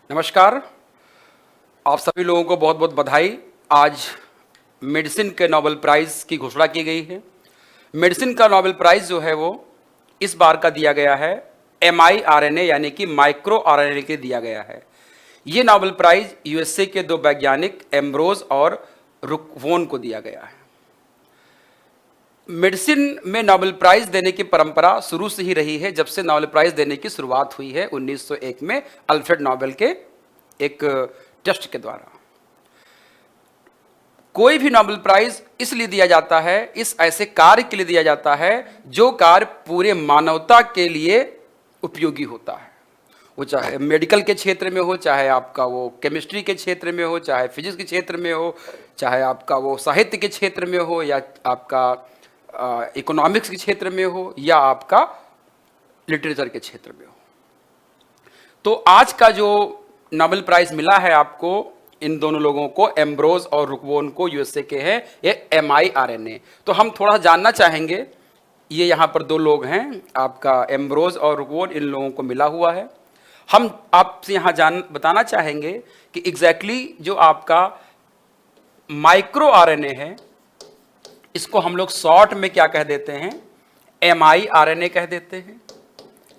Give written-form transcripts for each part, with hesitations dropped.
नमस्कार। आप सभी लोगों को बहुत बहुत बधाई। आज मेडिसिन के नोबेल प्राइज़ की घोषणा की गई है। मेडिसिन का नोबेल प्राइज़ जो है वो इस बार का दिया गया है mRNA यानी कि माइक्रो आरएनए के लिए दिया गया है। ये नोबेल प्राइज़ यूएसए के दो वैज्ञानिक एम्ब्रोज और रुकवोन को दिया गया है। मेडिसिन में नोबेल प्राइज़ देने की परंपरा शुरू से ही रही है, जब से नोबेल प्राइज़ देने की शुरुआत हुई है 1901 में अल्फ्रेड नोबेल के एक टेस्ट के द्वारा। कोई भी नोबेल प्राइज इसलिए दिया जाता है, इस ऐसे कार्य के लिए दिया जाता है जो कार्य पूरे मानवता के लिए उपयोगी होता है। वो चाहे मेडिकल के क्षेत्र में हो, चाहे आपका वो केमिस्ट्री के क्षेत्र में हो, चाहे फिजिक्स के क्षेत्र में हो, चाहे आपका वो साहित्य के क्षेत्र में हो, या आपका इकोनॉमिक्स के क्षेत्र में हो, या आपका लिटरेचर के क्षेत्र में हो। तो आज का जो नोबेल प्राइज मिला है आपको, इन दोनों लोगों को, एम्ब्रोज और रुकवोन को, यूएसए के हैं, ये mRNA। तो हम थोड़ा जानना चाहेंगे, ये यहाँ पर दो लोग हैं, आपका एम्ब्रोज और रुकवोन, इन लोगों को मिला हुआ है। हम आपसे यहाँ बताना चाहेंगे कि एग्जैक्टली जो आपका माइक्रो आरएनए है, इसको हम लोग शॉर्ट में क्या कह देते हैं? mRNA कह देते हैं,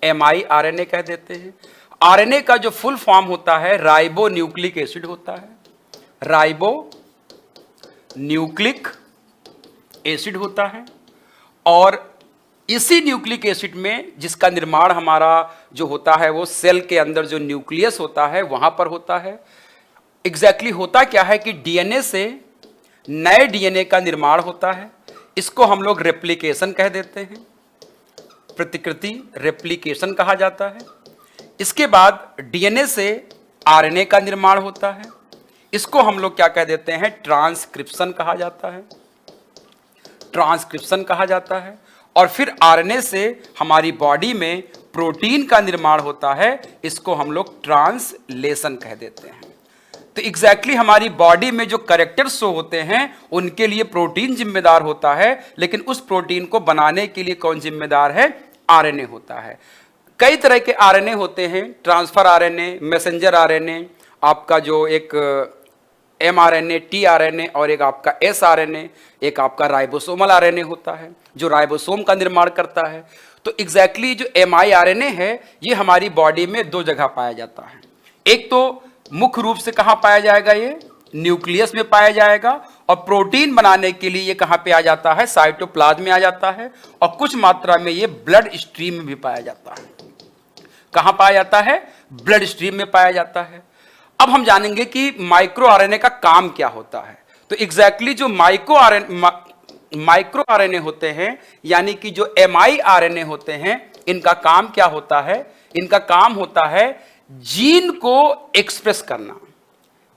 mRNA कह देते हैं। आरएनए का जो फुल फॉर्म होता है राइबो न्यूक्लिक एसिड होता है, राइबो न्यूक्लिक एसिड होता है। और इसी न्यूक्लिक एसिड में जिसका निर्माण हमारा जो होता है वो सेल के अंदर जो न्यूक्लियस होता है वहां पर होता है। एग्जैक्टली होता क्या है कि डीएनए से नए डीएनए का निर्माण होता है, इसको हम लोग रेप्लिकेशन कह देते हैं, प्रतिकृति रेप्लिकेशन कहा जाता है। इसके बाद डीएनए से आरएनए का निर्माण होता है, इसको हम लोग क्या कह देते हैं? ट्रांसक्रिप्शन कहा जाता है, ट्रांसक्रिप्शन कहा जाता है। और फिर आरएनए से हमारी बॉडी में प्रोटीन का निर्माण होता है, इसको हम लोग ट्रांसलेशन कह देते हैं। तो एग्जैक्टली हमारी बॉडी में जो कैरेक्टर्स होते हैं उनके लिए प्रोटीन जिम्मेदार होता है, लेकिन उस प्रोटीन को बनाने के लिए कौन जिम्मेदार है? आरएनए होता है। कई तरह के आरएनए होते हैं, ट्रांसफर आरएनए, मैसेंजर आरएनए, आपका जो एक mRNA, tRNA, और एक आपका sRNA, एक आपका राइबोसोमल आरएनए होता है जो राइबोसोम का निर्माण करता है। तो एग्जैक्टली जो mRNA है ये हमारी बॉडी में दो जगह पाया जाता है। एक तो मुख्य रूप से कहाँ पाया जाएगा? ये न्यूक्लियस में पाया जाएगा। और प्रोटीन बनाने के लिए ये कहाँ पे आ जाता है? साइटोप्लाज्म में आ जाता है। और कुछ मात्रा में ये ब्लड स्ट्रीम में भी पाया जाता है। कहाँ पाया जाता है? ब्लड स्ट्रीम में पाया जाता है। अब हम जानेंगे कि माइक्रो आरएनए का काम क्या होता है। तो एग्जैक्टली जो माइक्रो आरएनए होते हैं, यानी कि जो mRNA होते हैं, इनका काम क्या होता है? इनका काम होता है जीन को एक्सप्रेस करना।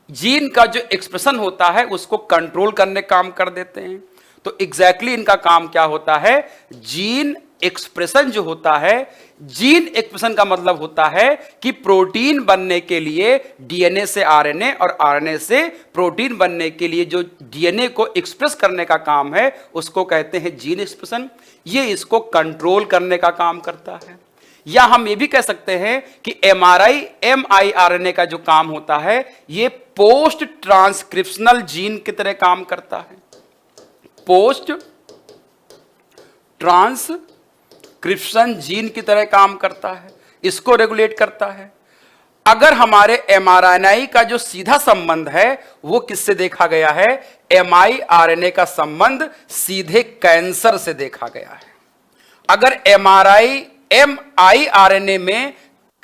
जीन का जो एक्सप्रेशन होता है उसको कंट्रोल करने काम कर देते हैं। तो एग्जैक्टली इनका काम क्या होता है? जीन एक्सप्रेशन जो होता है, जीन एक्सप्रेशन का मतलब होता है कि प्रोटीन बनने के लिए डीएनए से आरएनए और आरएनए से प्रोटीन बनने के लिए जो डीएनए को एक्सप्रेस करने का काम है उसको कहते हैं जीन एक्सप्रेशन। ये इसको कंट्रोल करने का काम करता है। या हम ये भी कह सकते हैं कि mRNA का जो काम होता है ये पोस्ट ट्रांसक्रिप्शनल जीन की तरह काम करता है, पोस्ट ट्रांसक्रिप्शन जीन की तरह काम करता है, इसको रेगुलेट करता है। अगर हमारे mRNA का जो सीधा संबंध है वो किससे देखा गया है? mRNA का संबंध सीधे कैंसर से देखा गया है। अगर mRNA में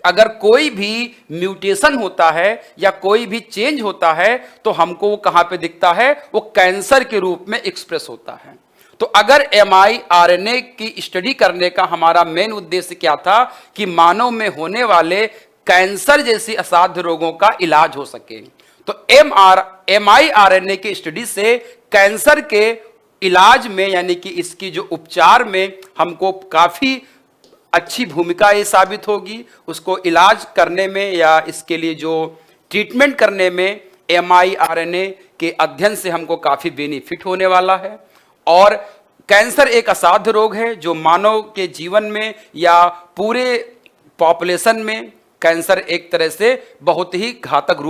अगर कोई भी म्यूटेशन होता है या कोई भी चेंज होता है तो हमको वो कहां पे दिखता है? वो कैंसर के रूप में एक्सप्रेस होता है। तो अगर mRNA की स्टडी करने का हमारा मेन उद्देश्य क्या था? कि मानव में होने वाले कैंसर जैसी असाध्य रोगों का इलाज हो सके। तो mRNA की स्टडी से कैंसर के इलाज में, यानी कि इसकी जो उपचार में हमको काफी अच्छी भूमिका ये साबित होगी। उसको इलाज करने में या इसके लिए जो ट्रीटमेंट करने में mRNA के अध्ययन से हमको काफी बेनिफिट होने वाला है। और कैंसर एक असाध्य रोग है जो मानव के जीवन में या पूरे पॉपुलेशन में कैंसर एक तरह से बहुत ही घातक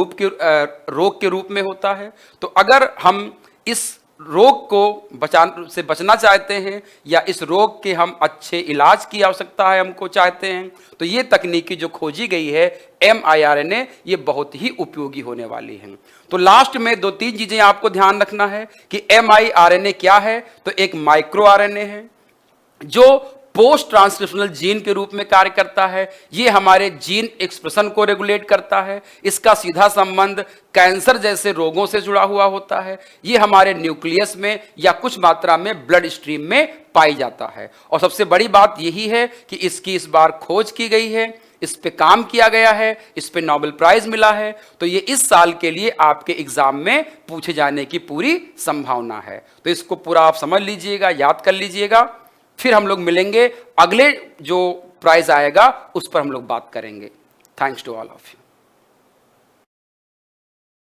रोग के रूप में होता है। तो अगर हम इस रोग को बचना चाहते हैं या इस रोग के हम अच्छे इलाज की आवश्यकता है हमको चाहते हैं, तो ये तकनीकी जो खोजी गई है mRNA, ये बहुत ही उपयोगी होने वाली है। तो लास्ट में 2-3 चीजें आपको ध्यान रखना है कि mRNA क्या है। तो एक माइक्रो आरएनए है जो पोस्ट ट्रांसक्रिप्शनल जीन के रूप में कार्य करता है। ये हमारे जीन एक्सप्रेशन को रेगुलेट करता है। इसका सीधा संबंध कैंसर जैसे रोगों से जुड़ा हुआ होता है। ये हमारे न्यूक्लियस में या कुछ मात्रा में ब्लड स्ट्रीम में पाई जाता है। और सबसे बड़ी बात यही है कि इसकी इस बार खोज की गई है, इस पे काम किया गया है, इस पे नोबेल प्राइज मिला है। तो ये इस साल के लिए आपके एग्जाम में पूछे जाने की पूरी संभावना है। तो इसको पूरा आप समझ लीजिएगा, याद कर लीजिएगा। फिर हम लोग मिलेंगे, अगले जो प्राइज आएगा उस पर हम लोग बात करेंगे। Thanks to all of you.